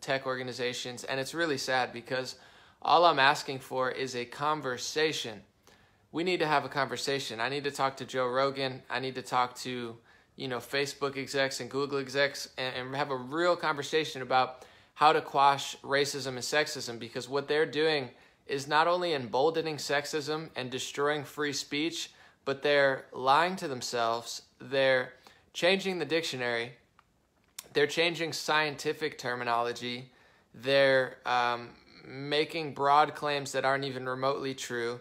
tech organizations, and it's really sad because all I'm asking for is a conversation. We need to have a conversation. I need to talk to Joe Rogan. I need to talk to, Facebook execs and Google execs and have a real conversation about how to quash racism and sexism, because what they're doing is not only emboldening sexism and destroying free speech, but they're lying to themselves. They're changing the dictionary. They're changing scientific terminology. They're making broad claims that aren't even remotely true.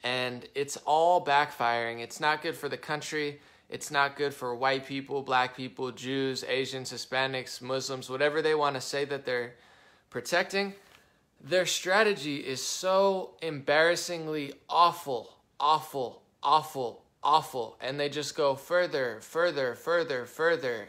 And it's all backfiring. It's not good for the country. It's not good for white people, black people, Jews, Asians, Hispanics, Muslims, whatever they want to say that they're protecting. Their strategy is so embarrassingly awful, awful, awful, awful. And they just go further, further, further, further.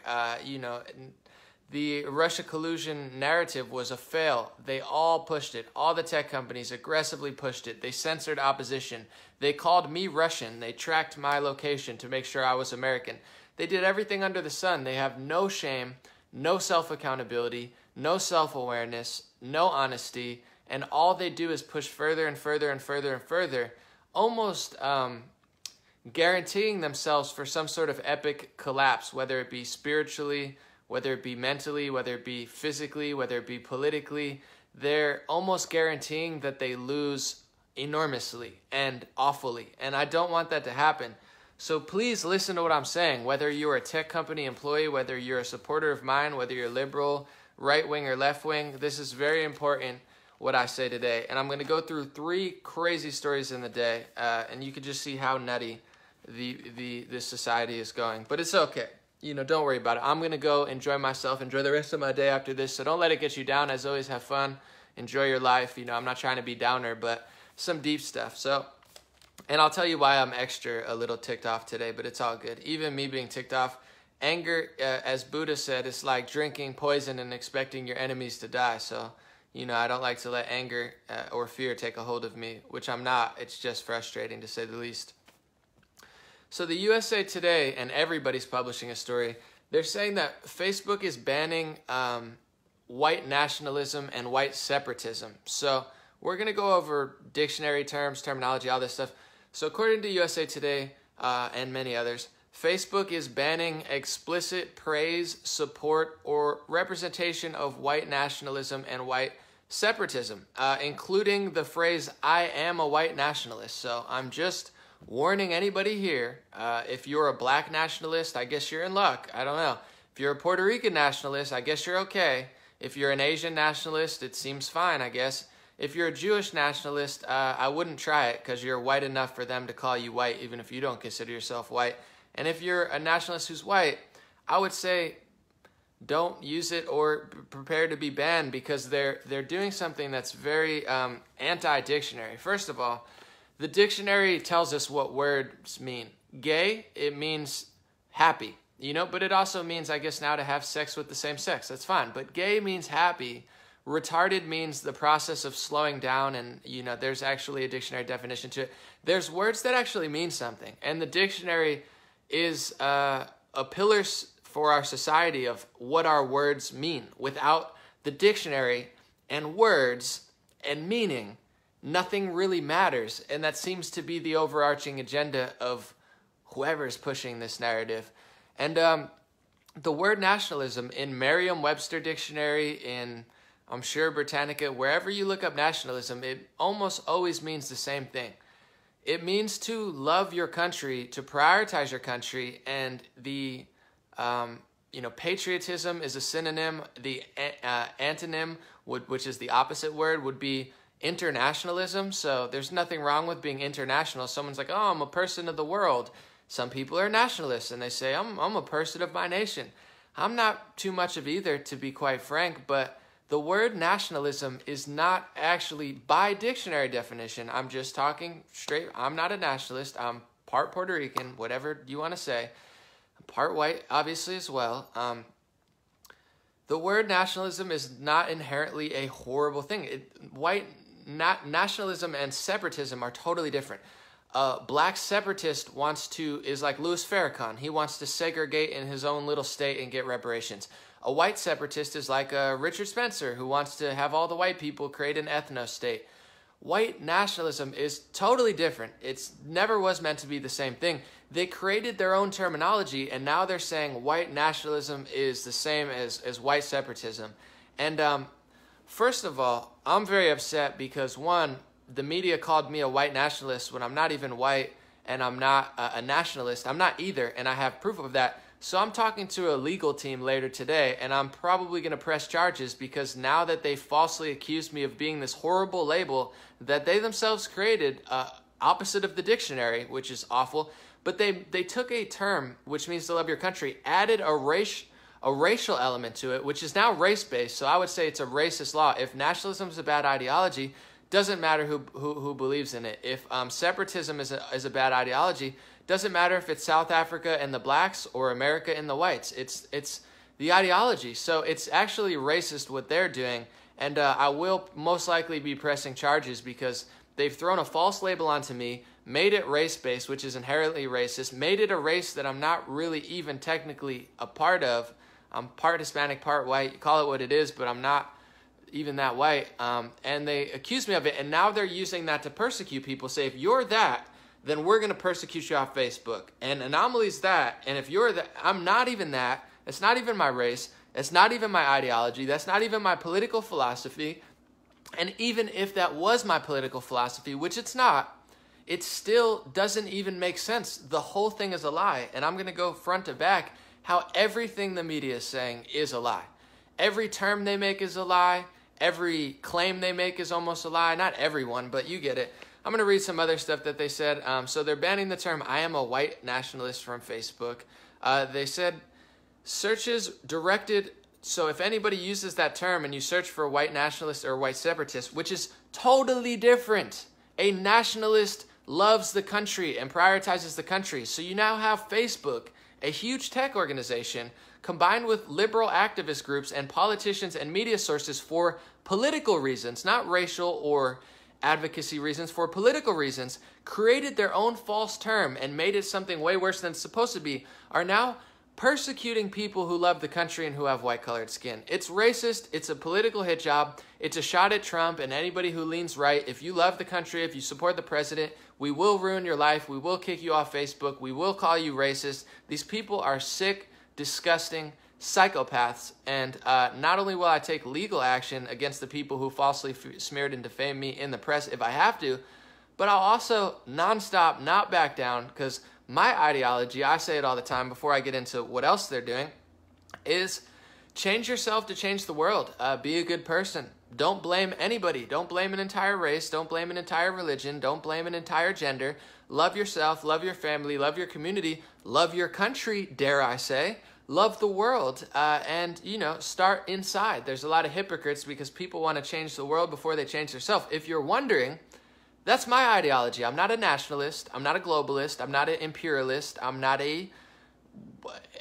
The Russia collusion narrative was a fail. They all pushed it. All the tech companies aggressively pushed it. They censored opposition. They called me Russian. They tracked my location to make sure I was American. They did everything under the sun. They have no shame, no self-accountability, no self-awareness, no honesty, and all they do is push further and further and further and further, almost guaranteeing themselves for some sort of epic collapse, whether it be spiritually, whether it be mentally, whether it be physically, whether it be politically. They're almost guaranteeing that they lose enormously and awfully. And I don't want that to happen. So please listen to what I'm saying. Whether you're a tech company employee, whether you're a supporter of mine, whether you're liberal, right-wing, or left-wing, this is very important what I say today. And I'm going to go through 3 crazy stories in the day, and you can just see how nutty this society is going. But it's okay. Don't worry about it. I'm going to go enjoy myself, enjoy the rest of my day after this. So don't let it get you down. As always, have fun. Enjoy your life. I'm not trying to be downer, but some deep stuff. So, and I'll tell you why I'm a little ticked off today, but it's all good. Even me being ticked off, anger, as Buddha said, is like drinking poison and expecting your enemies to die. So, I don't like to let anger or fear take a hold of me, which I'm not. It's just frustrating, to say the least. So the USA Today, and everybody's publishing a story, they're saying that Facebook is banning white nationalism and white separatism. So we're going to go over dictionary terms, terminology, all this stuff. So according to USA Today and many others, Facebook is banning explicit praise, support, or representation of white nationalism and white separatism, including the phrase, "I am a white nationalist." So I'm just warning anybody here, if you're a black nationalist, I guess you're in luck. I don't know. If you're a Puerto Rican nationalist, I guess you're okay. If you're an Asian nationalist, it seems fine, I guess. If you're a Jewish nationalist, I wouldn't try it, because you're white enough for them to call you white, even if you don't consider yourself white. And if you're a nationalist who's white, I would say don't use it or prepare to be banned, because they're doing something that's very anti-dictionary. First of all, the dictionary tells us what words mean. Gay, it means happy, but it also means, I guess now, to have sex with the same sex. That's fine. But gay means happy. Retarded means the process of slowing down, and, there's actually a dictionary definition to it. There's words that actually mean something, and the dictionary is a pillar for our society of what our words mean. Without the dictionary and words and meaning, nothing really matters, and that seems to be the overarching agenda of whoever's pushing this narrative. And the word nationalism in Merriam-Webster dictionary, in, I'm sure, Britannica, wherever you look up nationalism, it almost always means the same thing. It means to love your country, to prioritize your country, and the patriotism is a synonym. The antonym, which is the opposite word, would be internationalism. So there's nothing wrong with being international. Someone's like, "Oh, I'm a person of the world." Some people are nationalists and they say, I'm a person of my nation. I'm not too much of either, to be quite frank, but the word nationalism is not actually, by dictionary definition, I'm just talking straight, I'm not a nationalist. I'm part Puerto Rican, whatever you want to say. I'm part white, obviously, as well. The word nationalism is not inherently a horrible thing. Nationalism and separatism are totally different. Black separatist is like Louis Farrakhan. He wants to segregate in his own little state and get reparations. A white separatist is like Richard Spencer, who wants to have all the white people create an ethno-state. White nationalism is totally different. It's never was meant to be the same thing. They created their own terminology, and now they're saying white nationalism is the same as white separatism. And first of all, I'm very upset because, one, the media called me a white nationalist when I'm not even white, and I'm not a nationalist. I'm not either, and I have proof of that. So I'm talking to a legal team later today, and I'm probably going to press charges because now that they falsely accused me of being this horrible label that they themselves created, opposite of the dictionary, which is awful, but they took a term, which means to love your country, added a racial element to it, which is now race-based. So I would say it's a racist law. If nationalism is a bad ideology, doesn't matter who believes in it. If separatism is a bad ideology, doesn't matter if it's South Africa and the blacks or America and the whites. It's the ideology. So it's actually racist what they're doing, and I will most likely be pressing charges because they've thrown a false label onto me, made it race-based, which is inherently racist, made it a race that I'm not really even technically a part of. I'm part Hispanic, part white. You call it what it is, but I'm not even that white. And they accuse me of it, and now they're using that to persecute people. Say, if you're that, then we're going to persecute you off Facebook. And Anomaly's that. And if you're that, I'm not even that. It's not even my race. It's not even my ideology. That's not even my political philosophy. And even if that was my political philosophy, which it's not, it still doesn't even make sense. The whole thing is a lie. And I'm going to go front to back how everything the media is saying is a lie. Every term they make is a lie. Every claim they make is almost a lie. Not everyone, but you get it. I'm going to read some other stuff that they said. So they're banning the term "I am a white nationalist" from Facebook. They said searches directed. So if anybody uses that term and you search for a white nationalist or a white separatist, which is totally different. A nationalist loves the country and prioritizes the country. So you now have Facebook, a huge tech organization, combined with liberal activist groups and politicians and media sources for political reasons, not racial or advocacy reasons, for political reasons, created their own false term and made it something way worse than it's supposed to be, are now persecuting people who love the country and who have white-colored skin. It's racist. It's a political hit job. It's a shot at Trump and anybody who leans right. If you love the country, if you support the president, we will ruin your life. We will kick you off Facebook. We will call you racist. These people are sick, disgusting psychopaths, and not only will I take legal action against the people who falsely smeared and defamed me in the press if I have to, but I'll also nonstop not back down, because my ideology, I say it all the time before I get into what else they're doing, is change yourself to change the world. Be a good person. Don't blame anybody. Don't blame an entire race. Don't blame an entire religion. Don't blame an entire gender. Love yourself, love your family, love your community, love your country, dare I say. Love the world, and, start inside. There's a lot of hypocrites because people want to change the world before they change themselves. If you're wondering, that's my ideology. I'm not a nationalist. I'm not a globalist. I'm not an imperialist. I'm not a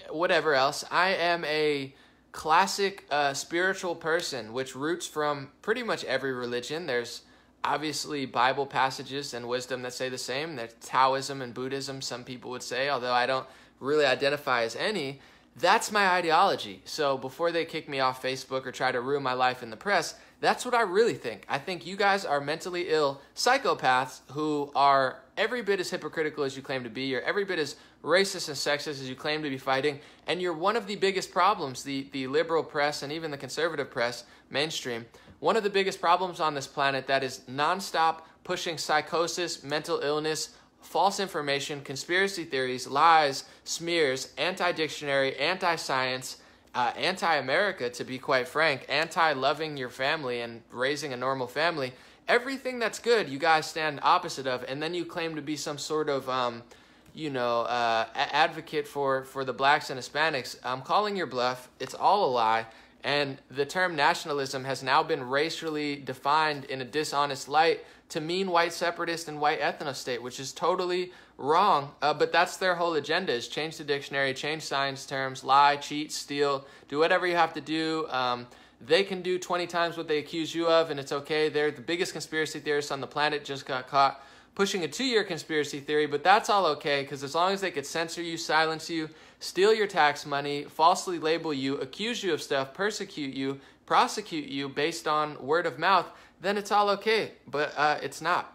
whatever else. I am a classic spiritual person, which roots from pretty much every religion. There's obviously Bible passages and wisdom that say the same. There's Taoism and Buddhism, some people would say, although I don't really identify as any. That's my ideology. So before they kick me off Facebook or try to ruin my life in the press, that's what I really think. I think you guys are mentally ill psychopaths who are every bit as hypocritical as you claim to be. You're every bit as racist and sexist as you claim to be fighting. And you're one of the biggest problems, the liberal press and even the conservative press, mainstream, one of the biggest problems on this planet that is nonstop pushing psychosis, mental illness, false information, conspiracy theories, lies, smears, anti-dictionary, anti-science, anti-America, to be quite frank, anti-loving your family and raising a normal family. Everything that's good, you guys stand opposite of, and then you claim to be some sort of, advocate for the blacks and Hispanics. I'm calling your bluff. It's all a lie. And the term nationalism has now been racially defined in a dishonest light to mean white separatist and white ethno-state, which is totally wrong. But that's their whole agenda, is change the dictionary, change science terms, lie, cheat, steal, do whatever you have to do. They can do 20 times what they accuse you of, and it's okay. They're the biggest conspiracy theorists on the planet, just got caught pushing a 2-year conspiracy theory, but that's all okay, because as long as they could censor you, silence you, steal your tax money, falsely label you, accuse you of stuff, persecute you, prosecute you based on word of mouth, then it's all okay. But it's not.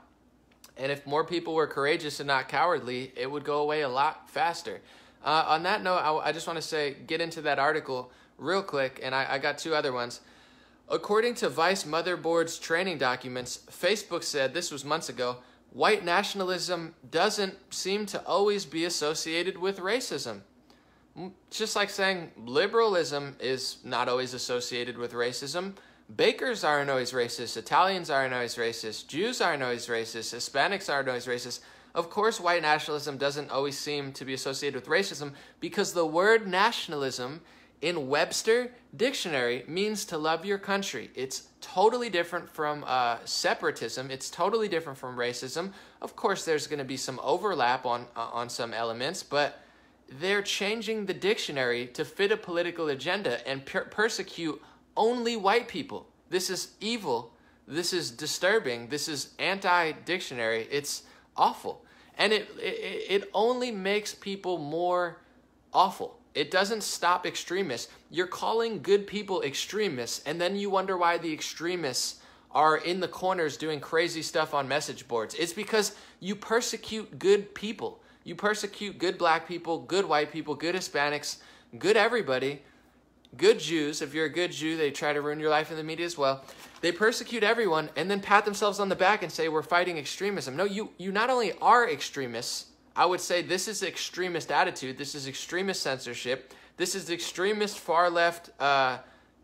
And if more people were courageous and not cowardly, it would go away a lot faster. On that note, I just want to say, get into that article real quick, and I got 2 other ones. According to Vice Motherboard's training documents, Facebook said, this was months ago, white nationalism doesn't seem to always be associated with racism. Just like saying liberalism is not always associated with racism. Bakers aren't always racist. Italians aren't always racist. Jews aren't always racist. Hispanics aren't always racist. Of course, white nationalism doesn't always seem to be associated with racism, because the word nationalism in Webster Dictionary means to love your country. It's totally different from separatism. It's totally different from racism. Of course, there's going to be some overlap on some elements, but they're changing the dictionary to fit a political agenda and persecute only white people. This is evil. This is disturbing. This is anti-dictionary. It's awful. And it only makes people more awful. It doesn't stop extremists. You're calling good people extremists, and then you wonder why the extremists are in the corners doing crazy stuff on message boards. It's because you persecute good people. You persecute good black people, good white people, good Hispanics, good everybody. Good Jews. If you're a good Jew, they try to ruin your life in the media as well. They persecute everyone and then pat themselves on the back and say, we're fighting extremism. No, you not only are extremists, I would say this is extremist attitude. This is extremist censorship. This is extremist far-left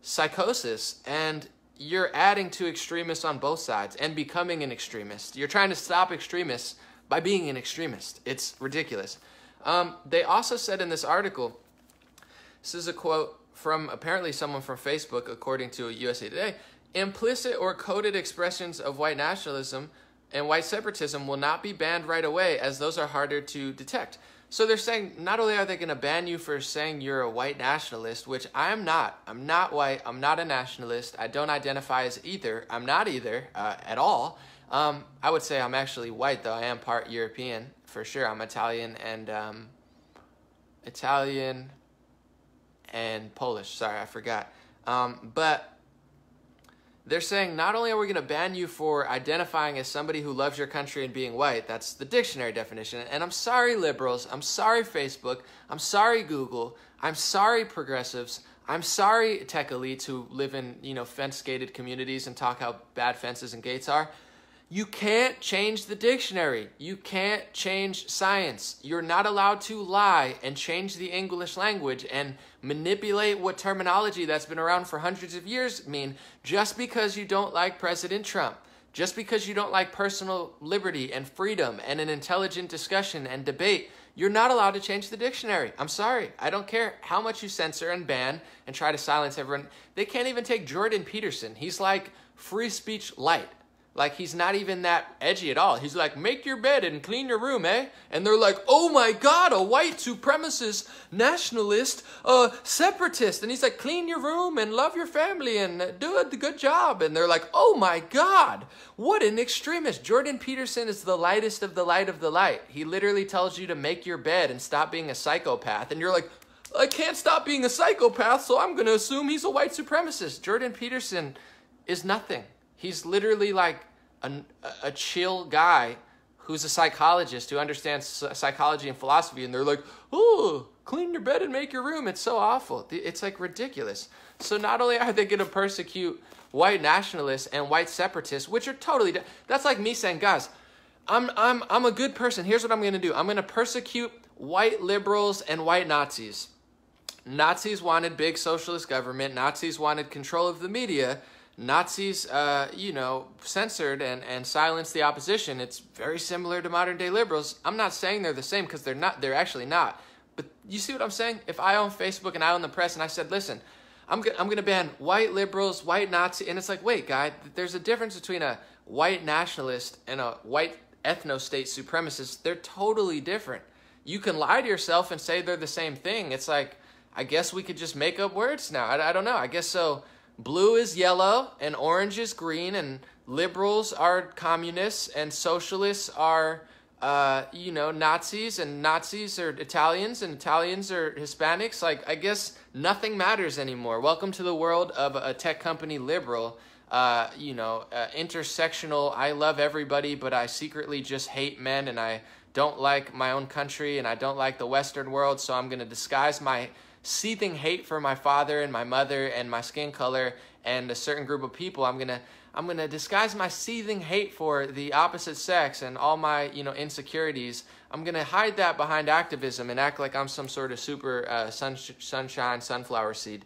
psychosis. And you're adding to extremists on both sides and becoming an extremist. You're trying to stop extremists by being an extremist. It's ridiculous. They also said in this article, this is a quote from apparently someone from Facebook, according to USA Today, implicit or coded expressions of white nationalism and white separatism will not be banned right away, as those are harder to detect. So they're saying not only are they going to ban you for saying you're a white nationalist, which I am not. I'm not white. I'm not a nationalist. I don't identify as either. I'm not either at all. I would say I'm actually white, though. I am part European for sure. I'm Italian and Polish. Sorry, I forgot. But they're saying not only are we going to ban you for identifying as somebody who loves your country and being white, that's the dictionary definition, and I'm sorry liberals, I'm sorry Facebook, I'm sorry Google, I'm sorry progressives, I'm sorry tech elites who live in, fence-gated communities and talk how bad fences and gates are. You can't change the dictionary. You can't change science. You're not allowed to lie and change the English language and manipulate what terminology that's been around for hundreds of years mean just because you don't like President Trump, just because you don't like personal liberty and freedom and an intelligent discussion and debate. You're not allowed to change the dictionary. I'm sorry. I don't care how much you censor and ban and try to silence everyone. They can't even take Jordan Peterson. He's like free speech light. Like, he's not even that edgy at all. He's like, make your bed and clean your room, eh? And they're like, oh my God, a white supremacist, nationalist, separatist. And he's like, clean your room and love your family and do a good job. And they're like, oh my God, what an extremist. Jordan Peterson is the lightest of the light of the light. He literally tells you to make your bed and stop being a psychopath. And you're like, I can't stop being a psychopath, so I'm going to assume he's a white supremacist. Jordan Peterson is nothing. He's literally like a chill guy who's a psychologist who understands psychology and philosophy, and they're like, oh, clean your bed and make your room. It's so awful. It's like ridiculous. So not only are they going to persecute white nationalists and white separatists, which are totally, that's like me saying, guys, I'm a good person. Here's what I'm going to do. I'm going to persecute white liberals and white Nazis. Nazis wanted big socialist government. Nazis wanted control of the media. Nazis, censored and silenced the opposition. It's very similar to modern day liberals. I'm not saying they're the same because they're not. They're actually not. But you see what I'm saying? If I own Facebook and I own the press and I said, listen, I'm going to ban white liberals, white Nazi, and it's like, wait, guy, there's a difference between a white nationalist and a white ethno-state supremacist. They're totally different. You can lie to yourself and say they're the same thing. It's like, I guess we could just make up words now. I don't know. I guess so. blue is yellow and orange is green, and liberals are communists and socialists are Nazis, and Nazis are Italians, and Italians are Hispanics. Like, I guess nothing matters anymore. Welcome to the world of a tech company liberal, intersectional, I love everybody, but I secretly just hate men, and I don't like my own country, and I don't like the Western world, so I'm going to disguise my seething hate for my father and my mother and my skin color and a certain group of people. I'm gonna disguise my seething hate for the opposite sex and all my insecurities. I'm gonna hide that behind activism and act like I'm some sort of super sunshine sunflower seed.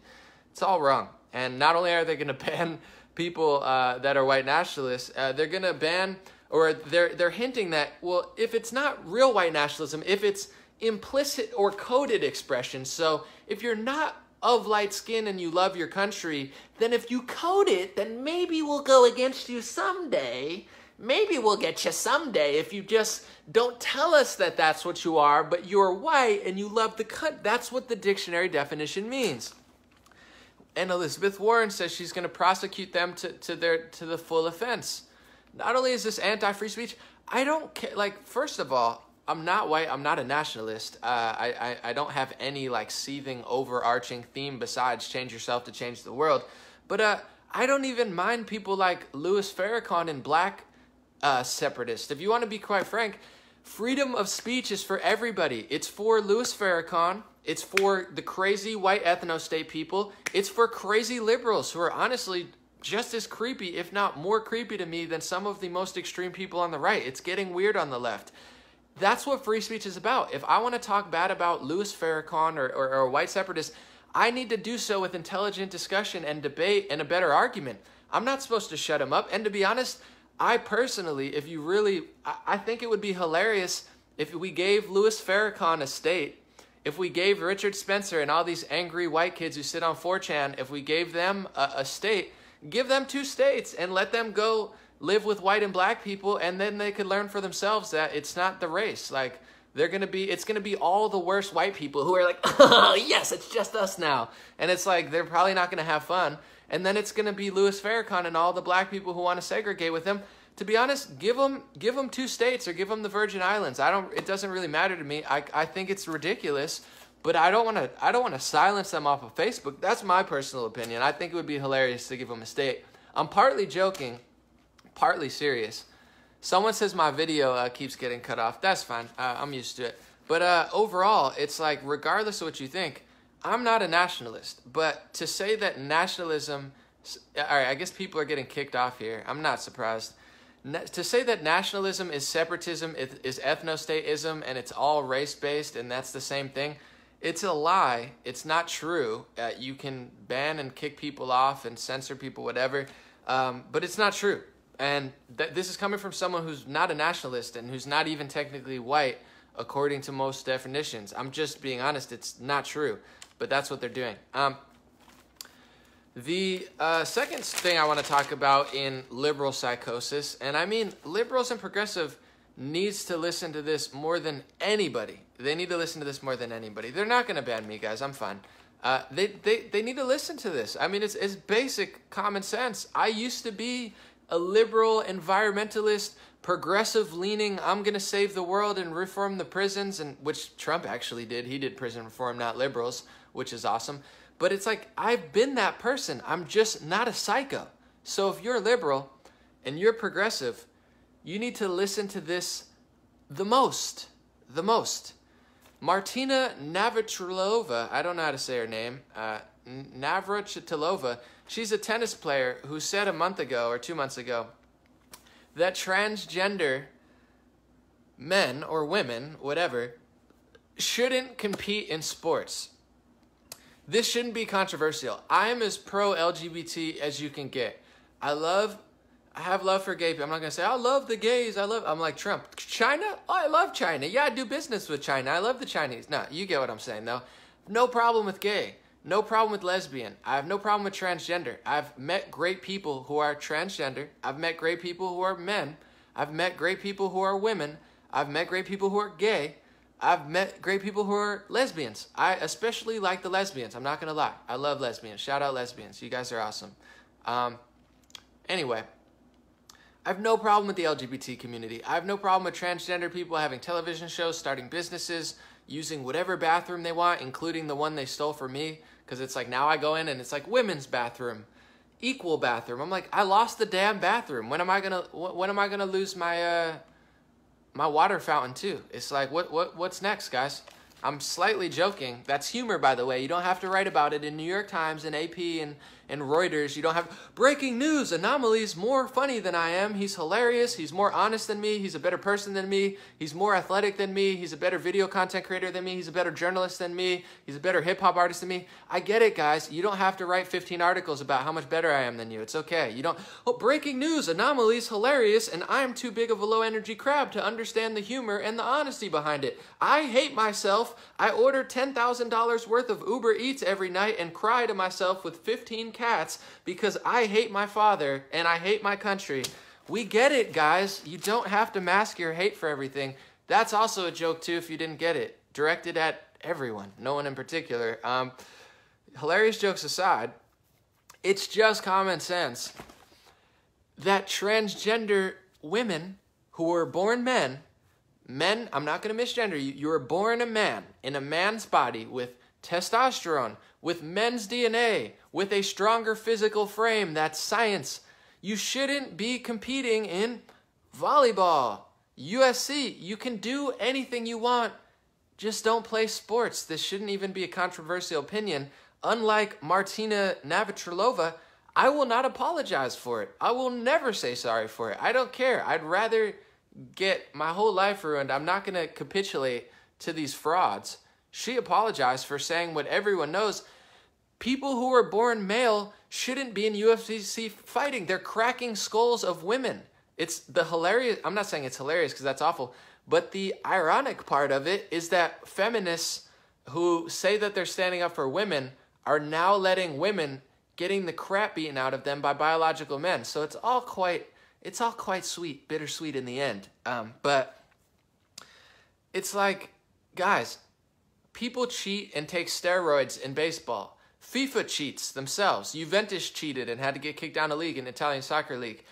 It's all wrong. And not only are they gonna ban people that are white nationalists, they're gonna ban, or they're hinting that, well, if it's not real white nationalism, if it's implicit or coded expression, so if you're not of light skin and you love your country, then if you code it, then maybe we'll go against you someday. Maybe we'll get you someday if you just don't tell us that that's what you are, but you're white and you love the country. That's what the dictionary definition means. And Elizabeth Warren says she's going to prosecute them to the full offense. Not only is this anti-free speech, I don't care. Like, first of all, I'm not white. I'm not a nationalist. I don't have any like seething overarching theme besides change yourself to change the world. But I don't even mind people like Louis Farrakhan and black separatists. If you want to be quite frank, freedom of speech is for everybody. It's for Louis Farrakhan. It's for the crazy white ethno-state people. It's for crazy liberals who are honestly just as creepy, if not more creepy to me than some of the most extreme people on the right. It's getting weird on the left. That's what free speech is about. If I want to talk bad about Louis Farrakhan or a white separatist, I need to do so with intelligent discussion and debate and a better argument. I'm not supposed to shut him up. And to be honest, I personally, I think it would be hilarious if we gave Louis Farrakhan a state, if we gave Richard Spencer and all these angry white kids who sit on 4chan, if we gave them a state, give them 2 states and let them go live with white and black people, and then they could learn for themselves that it's not the race. Like, it's gonna be all the worst white people who are like, oh yes, it's just us now. And it's like, they're probably not gonna have fun. And then it's gonna be Louis Farrakhan and all the black people who want to segregate with him. To be honest, give them 2 states or give them the Virgin Islands. It doesn't really matter to me. I think it's ridiculous, but I don't want to silence them off of Facebook. That's my personal opinion. I think it would be hilarious to give them a state. I'm partly joking, partly serious. Someone says my video keeps getting cut off. That's fine. I'm used to it. But overall, it's like, regardless of what you think, I'm not a nationalist. But to say that nationalism... All right, I guess people are getting kicked off here. I'm not surprised. To say that nationalism is separatism, is ethnostatism, and it's all race-based, and that's the same thing, it's a lie. It's not true. You can ban and kick people off and censor people, whatever, but it's not true. And this is coming from someone who's not a nationalist and who's not even technically white, according to most definitions. I'm just being honest. It's not true, but that's what they're doing. The second thing I want to talk about in liberal psychosis, and I mean liberals and progressive needs to listen to this more than anybody. They need to listen to this more than anybody. They're not going to ban me, guys. I'm fine. They need to listen to this. I mean, it's basic common sense. I used to be a liberal, environmentalist, progressive-leaning, I'm going to save the world and reform the prisons, and which Trump actually did. He did prison reform, not liberals, which is awesome. But it's like, I've been that person. I'm just not a psycho. So if you're liberal and you're progressive, you need to listen to this the most. The most. Martina Navratilova, I don't know how to say her name, Navratilova, she's a tennis player who said a month ago or 2 months ago that transgender men or women, whatever, shouldn't compete in sports. This shouldn't be controversial. I am as pro-LGBT as you can get. I have love for gay people. I'm not going to say, I love the gays. I'm like Trump. China? Oh, I love China. Yeah, I do business with China. I love the Chinese. No, you get what I'm saying, though. No problem with gay. No problem with lesbian. I have no problem with transgender. I've met great people who are transgender. I've met great people who are men. I've met great people who are women. I've met great people who are gay. I've met great people who are lesbians. I especially like the lesbians. I'm not going to lie. I love lesbians. Shout out lesbians. You guys are awesome. Anyway, I have no problem with the LGBT community. I have no problem with transgender people having television shows, starting businesses, using whatever bathroom they want, including the one they stole from me. Because it's like now I go in and it's like women's bathroom, equal bathroom. I'm like, I lost the damn bathroom. When am I gonna lose my my water fountain too? It's like what's next, guys? I'm slightly joking. That's humor, by the way. You don't have to write about it in New York Times and AP and Reuters. You don't have breaking news. Anomaly's more funny than I am. He's hilarious. He's more honest than me. He's a better person than me. He's more athletic than me. He's a better video content creator than me. He's a better journalist than me. He's a better hip-hop artist than me. I get it, guys. You don't have to write 15 articles about how much better I am than you. It's okay. You don't, oh, breaking news. Anomaly's hilarious, and I'm too big of a low-energy crab to understand the humor and the honesty behind it. I hate myself. I order $10,000 worth of Uber Eats every night and cry to myself with 15 cats because I hate my father and I hate my country. We get it, guys. You don't have to mask your hate for everything. That's also a joke, too, if you didn't get it. Directed at everyone, no one in particular. Hilarious jokes aside, it's just common sense that transgender women who were born men, I'm not going to misgender you, you were born a man in a man's body with testosterone, with men's DNA, with a stronger physical frame. That's science. You shouldn't be competing in volleyball, USC. You can do anything you want. Just don't play sports. This shouldn't even be a controversial opinion. Unlike Martina Navratilova, I will not apologize for it. I will never say sorry for it. I don't care. I'd rather get my whole life ruined. I'm not going to capitulate to these frauds. She apologized for saying what everyone knows. People who are born male shouldn't be in UFC fighting. They're cracking skulls of women. It's the hilarious, I'm not saying it's hilarious because that's awful, but the ironic part of it is that feminists who say that they're standing up for women are now letting women getting the crap beaten out of them by biological men. So it's all quite sweet, bittersweet in the end. But it's like, guys, people cheat and take steroids in baseball. FIFA cheats themselves. Juventus cheated and had to get kicked down a league in the Italian soccer league.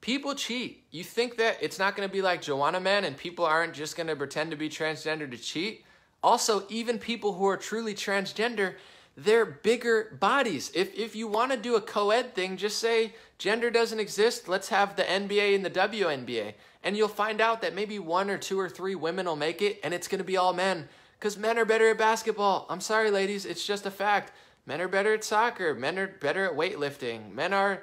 People cheat. You think that it's not going to be like Joanna Man and people aren't just going to pretend to be transgender to cheat? Also, even people who are truly transgender, they're bigger bodies. If you want to do a co-ed thing, just say gender doesn't exist. Let's have the NBA and the WNBA. And you'll find out that maybe 1 or 2 or 3 women will make it, and it's going to be all men. Because men are better at basketball. I'm sorry, ladies. It's just a fact. Men are better at soccer. Men are better at weightlifting. Men are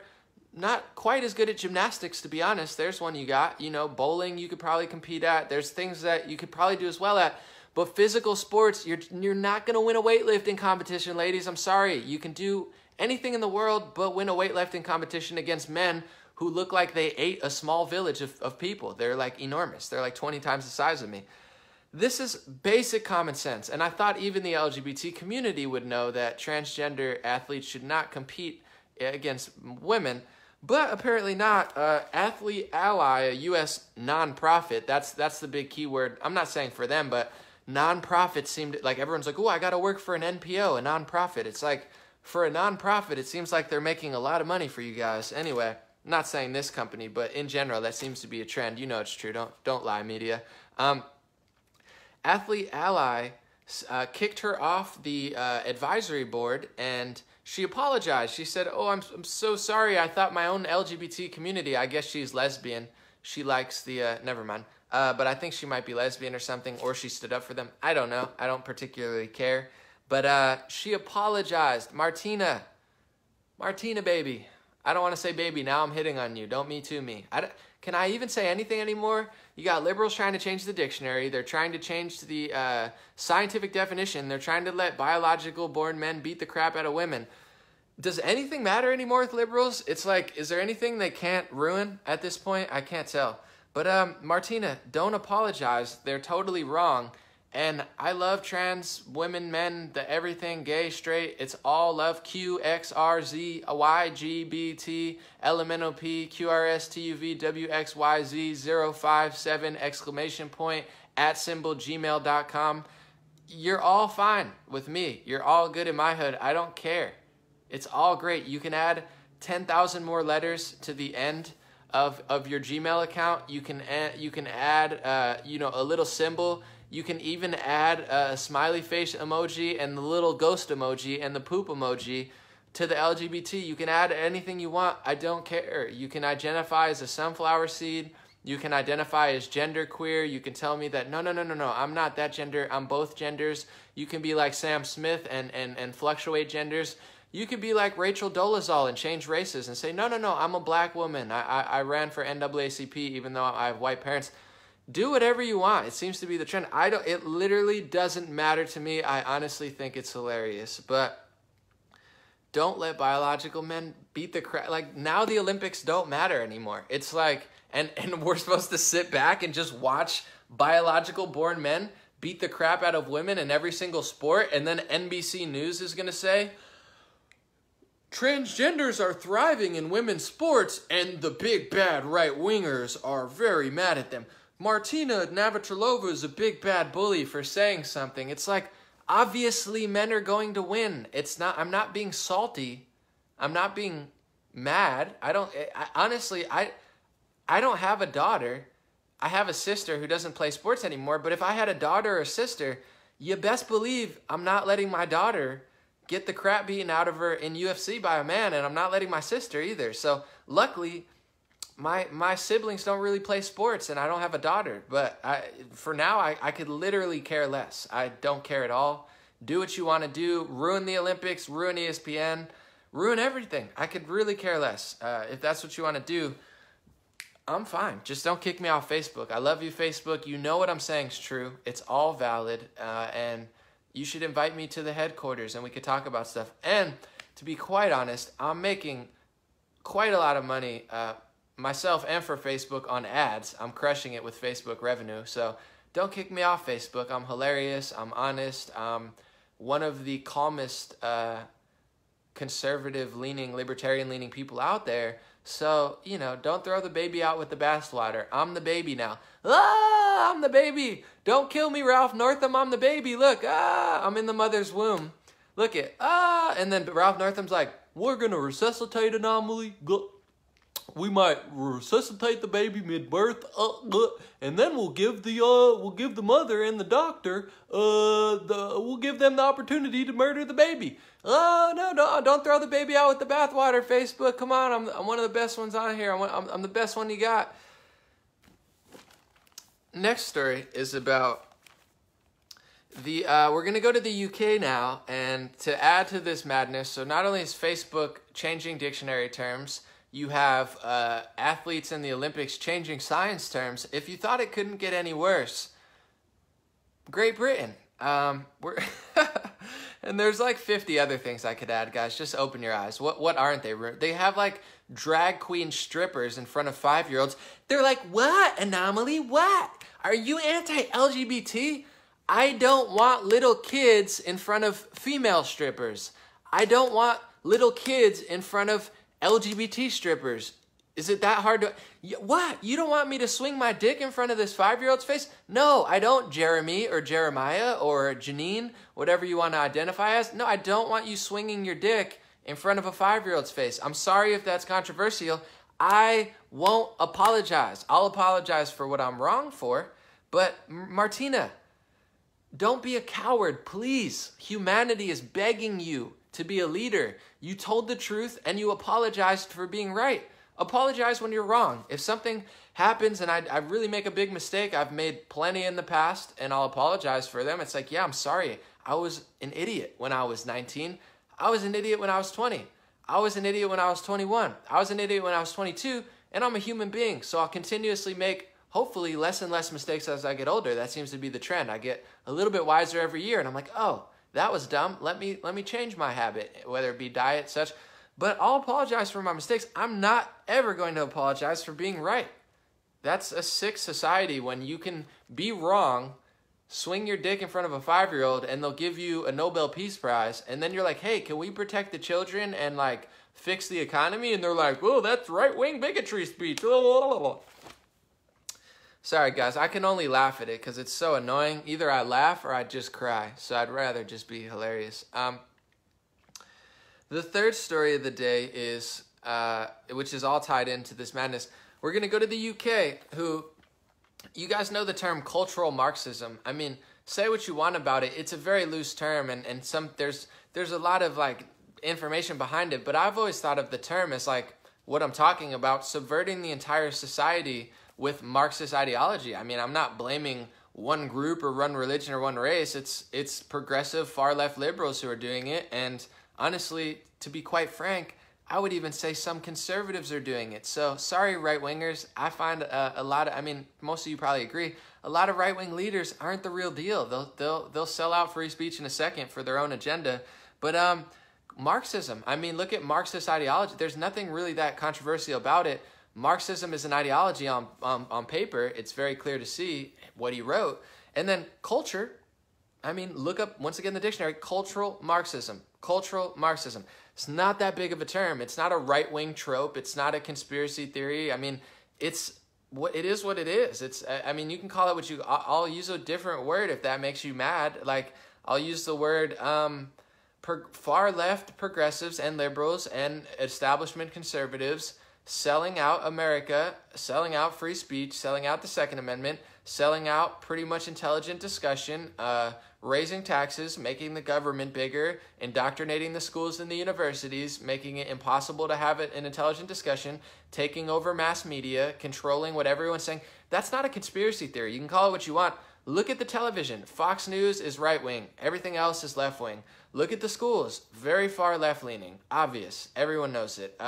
not quite as good at gymnastics, to be honest. There's one you got. You know, bowling you could probably compete at. There's things that you could probably do as well at. But physical sports, you're not going to win a weightlifting competition, ladies. I'm sorry. You can do anything in the world but win a weightlifting competition against men who look like they ate a small village of people. They're like enormous. They're like 20 times the size of me. This is basic common sense. And I thought even the LGBT community would know that transgender athletes should not compete against women. But apparently not. Athlete Ally, a U.S. nonprofit, that's the big key word. I'm not saying for them, but nonprofits seem to, like everyone's like, oh, I got to work for an NPO, a nonprofit. It's like, for a nonprofit, it seems like they're making a lot of money for you guys. Anyway, I'm not saying this company, but in general, that seems to be a trend. You know it's true. Don't lie, media. Athlete Ally kicked her off the advisory board, and she apologized. She said, oh, I'm so sorry. I thought my own LGBT community, I guess she's lesbian. She likes the, never mind. But I think she might be lesbian or something, or she stood up for them. I don't know. I don't particularly care. But she apologized. Martina, baby. I don't want to say baby. Now I'm hitting on you. Don't me too me. Can I even say anything anymore? You got liberals trying to change the dictionary. They're trying to change the scientific definition. They're trying to let biological born men beat the crap out of women. Does anything matter anymore with liberals? It's like, is there anything they can't ruin at this point? I can't tell. But Martina, don't apologize. They're totally wrong. And I love trans women, men, the everything, gay, straight. It's all love. Q, X, R, Z, Y, G, B, T, elemental P, Q, R, S, T, U, V, W, X, Y, Z, 0, 5, 7, exclamation point, @gmail.com. You're all fine with me. You're all good in my hood. I don't care. It's all great. You can add 10,000 more letters to the end of your Gmail account. You can add a little symbol. You can even add a smiley face emoji and the little ghost emoji and the poop emoji to the LGBT. You can add anything you want. I don't care. You can identify as a sunflower seed. You can identify as genderqueer. You can tell me that, no, I'm not that gender. I'm both genders. You can be like Sam Smith and fluctuate genders. You could be like Rachel Dolezal and change races and say, no, I'm a black woman. I ran for NAACP even though I have white parents. Do whatever you want. It seems to be the trend. It literally doesn't matter to me. I honestly think it's hilarious. But don't let biological men beat the crap. Like, now the Olympics don't matter anymore. It's like, and we're supposed to sit back and just watch biological born men beat the crap out of women in every single sport. And then NBC News is going to say, transgenders are thriving in women's sports and the big bad right-wingers are very mad at them. Martina Navratilova is a big bad bully for saying something. It's like, obviously men are going to win. I'm not being salty. I'm not being mad. Honestly, I don't have a daughter. I have a sister who doesn't play sports anymore, but if I had a daughter or a sister, you best believe I'm not letting my daughter get the crap beaten out of her in UFC by a man, and I'm not letting my sister either. So luckily, my siblings don't really play sports, and I don't have a daughter. But for now, I could literally care less. I don't care at all. Do what you want to do. Ruin the Olympics. Ruin ESPN. Ruin everything. I could really care less. If that's what you want to do, I'm fine. Just don't kick me off Facebook. I love you, Facebook. You know what I'm saying is true. It's all valid. And you should invite me to the headquarters, and we could talk about stuff. And to be quite honest, I'm making quite a lot of money myself and for Facebook on ads. I'm crushing it with Facebook revenue. So don't kick me off, Facebook. I'm hilarious. I'm honest. I'm one of the calmest conservative-leaning, libertarian-leaning people out there. So, don't throw the baby out with the bathwater. I'm the baby now. Ah, I'm the baby. Don't kill me, Ralph Northam. I'm the baby. Look, I'm in the mother's womb. Look it. And then Ralph Northam's like, we're going to resuscitate Anomaly. We might resuscitate the baby mid-birth, and then we'll give the mother and the doctor, we'll give them the opportunity to murder the baby. Oh, no, don't throw the baby out with the bathwater, Facebook. Come on, I'm one of the best ones on here. I'm the best one you got. Next story is about we're going to go to the UK now, and to add to this madness, so not only is Facebook changing dictionary terms, you have athletes in the Olympics changing science terms. If you thought it couldn't get any worse, Great Britain. And there's like 50 other things I could add, guys. Just open your eyes. What aren't they? They have like drag queen strippers in front of 5-year-olds. They're like, what? Anomaly? What? Are you anti-LGBT? I don't want little kids in front of female strippers. I don't want little kids in front of LGBT strippers. Is it that hard to... What? You don't want me to swing my dick in front of this 5-year-old's face? No, I don't, Jeremy or Jeremiah or Janine, whatever you want to identify as. No, I don't want you swinging your dick in front of a 5-year-old's face. I'm sorry if that's controversial. I won't apologize. I'll apologize for what I'm wrong for. But Martina, don't be a coward, please. Humanity is begging you to be a leader. You told the truth and you apologized for being right. Apologize when you're wrong. If something happens and I really make a big mistake, I've made plenty in the past and I'll apologize for them. It's like, yeah, I'm sorry. I was an idiot when I was 19. I was an idiot when I was 20. I was an idiot when I was 21. I was an idiot when I was 22, and I'm a human being. So I'll continuously make, hopefully, less and less mistakes as I get older. That seems to be the trend. I get a little bit wiser every year, and I'm like, oh, that was dumb. Let me change my habit, whether it be diet, such. But I'll apologize for my mistakes. I'm not ever going to apologize for being right. That's a sick society when you can be wrong, swing your dick in front of a 5-year-old, and they'll give you a Nobel Peace Prize, and then you're like, hey, can we protect the children and, like, fix the economy? And they're like, oh, that's right-wing bigotry speech. Sorry, guys. I can only laugh at it because it's so annoying. Either I laugh or I just cry. So I'd rather just be hilarious. The third story of the day is, which is all tied into this madness. We're going to go to the UK, who, you guys know the term cultural Marxism. I mean, say what you want about it. It's a very loose term, and there's a lot of like information behind it. But I've always thought of the term as like what I'm talking about, subverting the entire society with Marxist ideology. I mean, I'm not blaming one group or one religion or one race. It's progressive far left liberals who are doing it, and honestly, to be quite frank, I would even say some conservatives are doing it. So sorry, right-wingers. I find a lot of, I mean, most of you probably agree, a lot of right-wing leaders aren't the real deal. They'll sell out free speech in a second for their own agenda. But Marxism, I mean, look at Marxist ideology. There's nothing really that controversial about it. Marxism is an ideology on paper. It's very clear to see what he wrote. And then culture, I mean, look up, once again, the dictionary, cultural Marxism. Cultural Marxism. It's not that big of a term. It's not a right-wing trope. It's not a conspiracy theory. I mean, it is what it is. It's, I mean, you can call it what you, I'll use a different word if that makes you mad. Like, I'll use the word far left progressives and liberals and establishment conservatives selling out America, selling out free speech, selling out the Second Amendment, selling out pretty much intelligent discussion, raising taxes, making the government bigger, indoctrinating the schools and the universities, making it impossible to have an intelligent discussion, taking over mass media, controlling what everyone's saying. That's not a conspiracy theory. You can call it what you want. Look at the television. Fox News is right-wing. Everything else is left-wing. Look at the schools. Very far left-leaning. Obvious. Everyone knows it.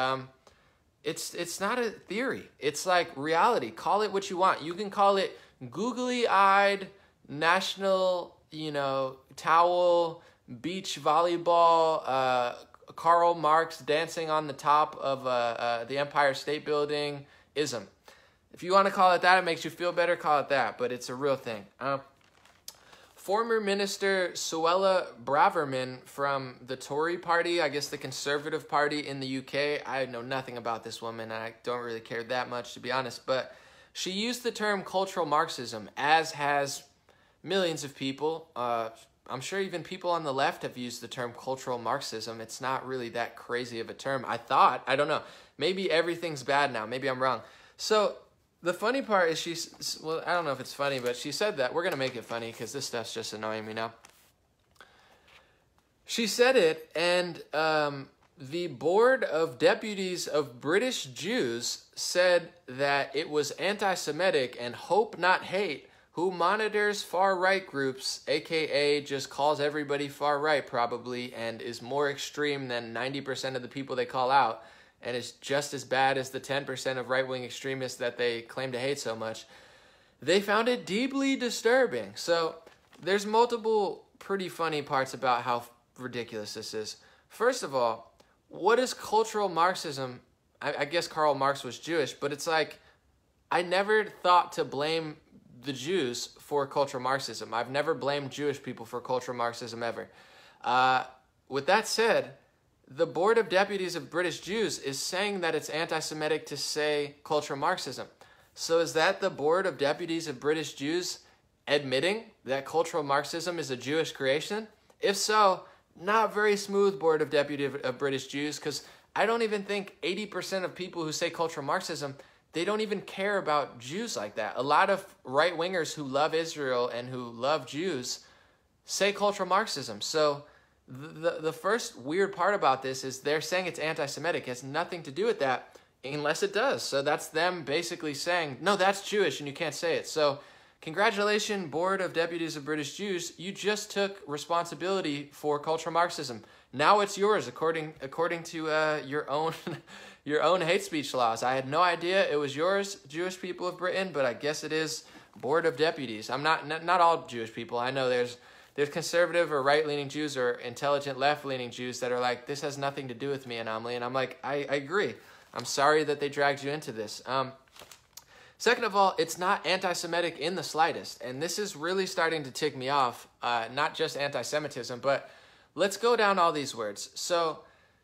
It's not a theory. It's like reality. Call it what you want. You can call it googly-eyed, national, towel, beach volleyball, Karl Marx dancing on the top of the Empire State Building ism. If you want to call it that, it makes you feel better, call it that, but it's a real thing. Former Minister Suella Braverman from the Tory party, I guess the Conservative Party in the UK. I know nothing about this woman. I don't really care that much, to be honest, but she used the term cultural Marxism, as has millions of people. I'm sure even people on the left have used the term cultural Marxism. It's not really that crazy of a term. I don't know. Maybe everything's bad now. Maybe I'm wrong. So the funny part is well, I don't know if it's funny, but she said that. We're going to make it funny because this stuff's just annoying me now. She said it, and the Board of Deputies of British Jews said that it was anti-Semitic and hope not hate who monitors far-right groups, aka just calls everybody far-right probably, and is more extreme than 90% of the people they call out, and is just as bad as the 10% of right-wing extremists that they claim to hate so much. They found it deeply disturbing. So there's multiple pretty funny parts about how ridiculous this is. First of all, what is cultural Marxism? I guess Karl Marx was Jewish, but it's like, I never thought to blame the Jews for cultural Marxism. I've never blamed Jewish people for cultural Marxism ever. With that said, the Board of Deputies of British Jews is saying that it's anti-Semitic to say cultural Marxism. So is that the Board of Deputies of British Jews admitting that cultural Marxism is a Jewish creation? If so, not very smooth Board of Deputies of British Jews, because I don't even think 80% of people who say cultural Marxism, they don't even care about Jews like that. A lot of right-wingers who love Israel and who love Jews say cultural Marxism. So the first weird part about this is they're saying it's anti-Semitic. It has nothing to do with that unless it does. So that's them basically saying, no, that's Jewish and you can't say it. So congratulations, Board of Deputies of British Jews. You just took responsibility for cultural Marxism. Now it's yours according to your own your own hate speech laws. I had no idea it was yours, Jewish people of Britain, but I guess it is Board of Deputies. I'm not all Jewish people. I know there's conservative or right-leaning Jews or intelligent left-leaning Jews that are like, this has nothing to do with me, Anomaly. And I'm like, I agree. I'm sorry that they dragged you into this. Second of all, it's not anti-Semitic in the slightest. And this is really starting to tick me off, not just anti-Semitism, but let's go down all these words. So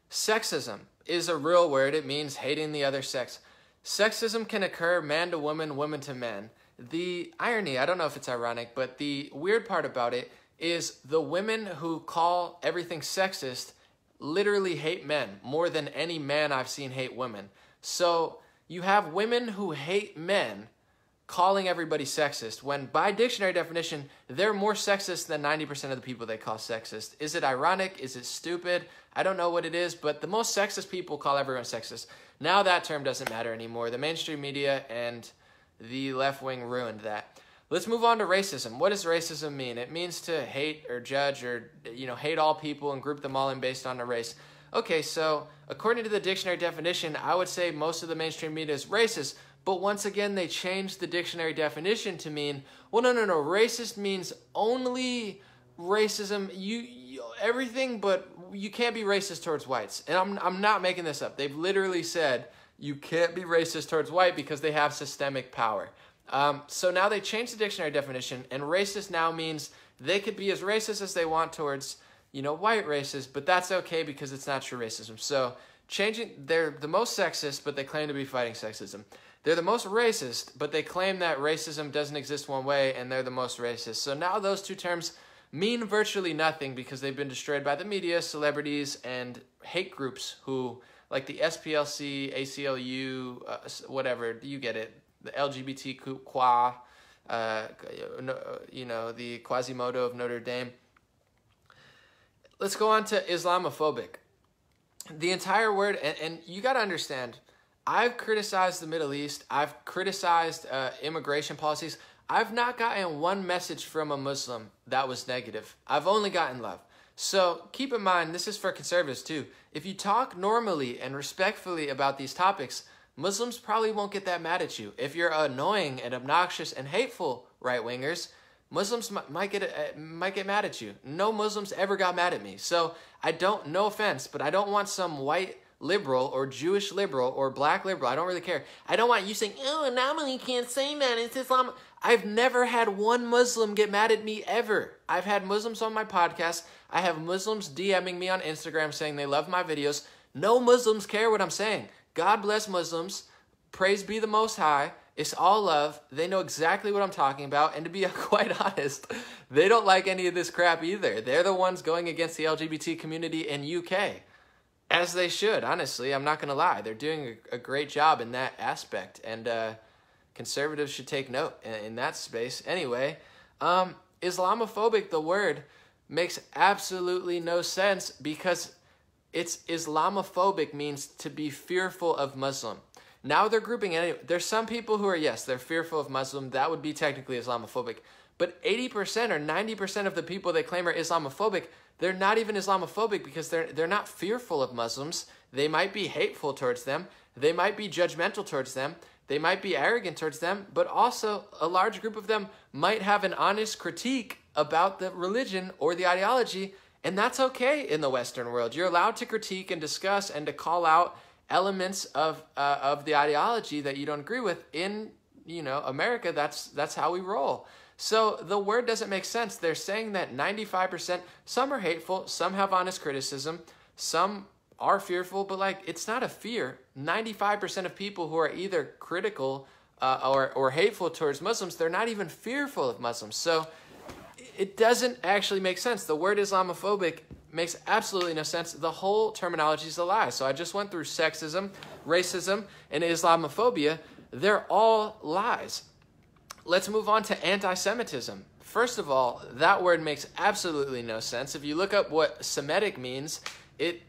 sexism is a real word. It means hating the other sex. Sexism can occur man to woman, woman to man. the irony, I don't know if it's ironic, but the weird part about it is the women who call everything sexist literally hate men more than any man I've seen hate women. So you have women who hate men calling everybody sexist, when by dictionary definition, they're more sexist than 90% of the people they call sexist. Is it ironic? Is it stupid? I don't know what it is, but the most sexist people call everyone sexist. Now that term doesn't matter anymore. The mainstream media and the left wing ruined that. Let's move on to racism. What does racism mean? It means to hate or judge or, hate all people and group them all in based on a race. Okay, so according to the dictionary definition, I would say most of the mainstream media is racist. But once again, they changed the dictionary definition to mean, well, no. Racist means only racism, everything, but you can't be racist towards whites. And I'm not making this up. They've literally said you can't be racist towards white because they have systemic power. So now they changed the dictionary definition, and racist now means they could be as racist as they want towards, white races, but that's okay because it's not true racism. So they're the most sexist, but they claim to be fighting sexism. They're the most racist, but they claim that racism doesn't exist one way, and they're the most racist. So now those two terms mean virtually nothing because they've been destroyed by the media, celebrities, and hate groups who, like the SPLC, ACLU, whatever, you get it, the LGBTQ, the Quasimodo of Notre Dame. Let's go on to Islamophobic. The entire word, and you got to understand, I've criticized the Middle East. I've criticized immigration policies. I've not gotten one message from a Muslim that was negative. I've only gotten love. So keep in mind, this is for conservatives too. If you talk normally and respectfully about these topics, Muslims probably won't get that mad at you. If you're annoying and obnoxious and hateful right-wingers, Muslims might get mad at you. No Muslims ever got mad at me. So no offense, but I don't want some white liberal or Jewish liberal or black liberal. I don't really care. I don't want you saying, oh, anomaly, you can't say that. It's Islam. I've never had one Muslim get mad at me ever. I've had Muslims on my podcast. I have Muslims DMing me on Instagram saying they love my videos. No Muslims care what I'm saying. God bless Muslims. Praise be the Most High. It's all love. They know exactly what I'm talking about. And to be quite honest, they don't like any of this crap either. They're the ones going against the LGBT community in UK. As they should, honestly. I'm not going to lie. They're doing a great job in that aspect. And conservatives should take note in that space. Anyway, Islamophobic, the word, makes absolutely no sense because it's Islamophobic means to be fearful of Muslim. Now they're grouping it. There's some people who are, yes, they're fearful of Muslim. That would be technically Islamophobic. But 80% or 90% of the people they claim are Islamophobic, they're not even Islamophobic because they're not fearful of Muslims. They might be hateful towards them. They might be judgmental towards them. They might be arrogant towards them. But also, a large group of them might have an honest critique about the religion or the ideology, and that's okay in the Western world. You're allowed to critique and discuss and to call out elements of the ideology that you don't agree with. In America, that's how we roll. So the word doesn't make sense. They're saying that 95%, some are hateful, some have honest criticism, some are fearful, but it's not a fear. 95% of people who are either critical or hateful towards Muslims, they're not even fearful of Muslims. So it doesn't actually make sense. The word Islamophobic makes absolutely no sense. The whole terminology is a lie. So I just went through sexism, racism, and Islamophobia. They're all lies. Let's move on to anti-Semitism. First of all, that word makes absolutely no sense. If you look up what Semitic means, it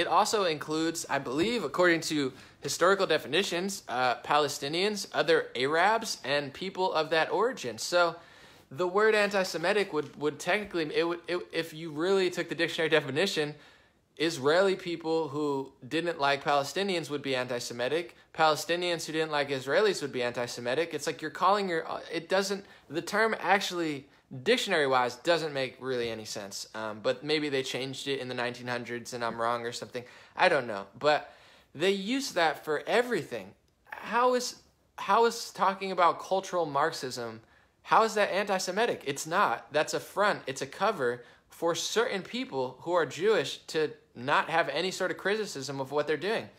also includes, I believe, according to historical definitions, Palestinians, other Arabs, and people of that origin. So the word anti-Semitic would technically, if you really took the dictionary definition, Israeli people who didn't like Palestinians would be anti-Semitic. Palestinians who didn't like Israelis would be anti-Semitic. It's like you're calling the term actually, dictionary-wise, doesn't make really any sense. But maybe they changed it in the 1900s and I'm wrong or something. I don't know. But they use that for everything. How is talking about cultural Marxism, how is that anti-Semitic? It's not. That's a front. It's a cover for certain people who are Jewish to not have any sort of criticism of what they're doing.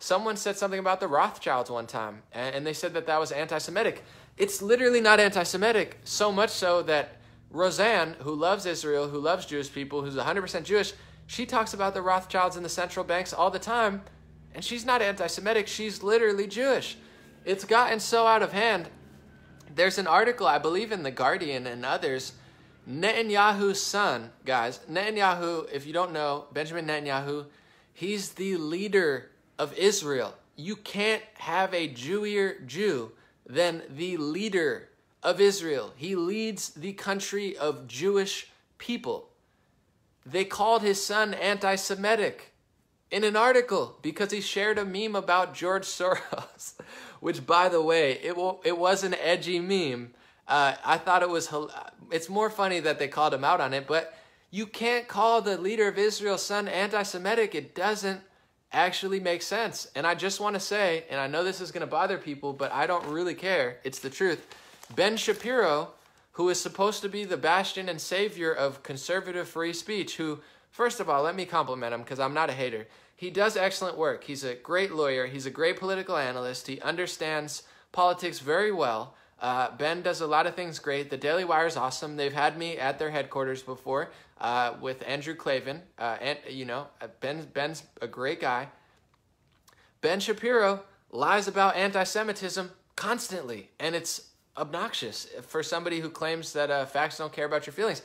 Someone said something about the Rothschilds one time, and they said that that was anti-Semitic. It's literally not anti-Semitic, so much so that Roseanne, who loves Israel, who loves Jewish people, who's 100% Jewish, she talks about the Rothschilds and the central banks all the time, and she's not anti-Semitic. She's literally Jewish. It's gotten so out of hand. There's an article, I believe in The Guardian and others, Netanyahu's son, guys. Netanyahu, if you don't know, Benjamin Netanyahu, he's the leader of Israel. You can't have a Jewier Jew than the leader of Israel. He leads the country of Jewish people. They called his son anti-Semitic in an article because he shared a meme about George Soros, which, by the way, it was an edgy meme. I thought it's more funny that they called him out on it, but you can't call the leader of Israel's son anti-Semitic. It doesn't actually make sense. And I just want to say, and I know this is going to bother people, but I don't really care. It's the truth. Ben Shapiro, who is supposed to be the bastion and savior of conservative free speech, who, first of all, let me compliment him because I'm not a hater. He does excellent work. He's a great lawyer. He's a great political analyst. He understands politics very well. Ben does a lot of things great. The Daily Wire is awesome. They've had me at their headquarters before with Andrew Klavan. And Ben's a great guy. Ben Shapiro lies about anti-Semitism constantly, and it's obnoxious for somebody who claims that facts don't care about your feelings.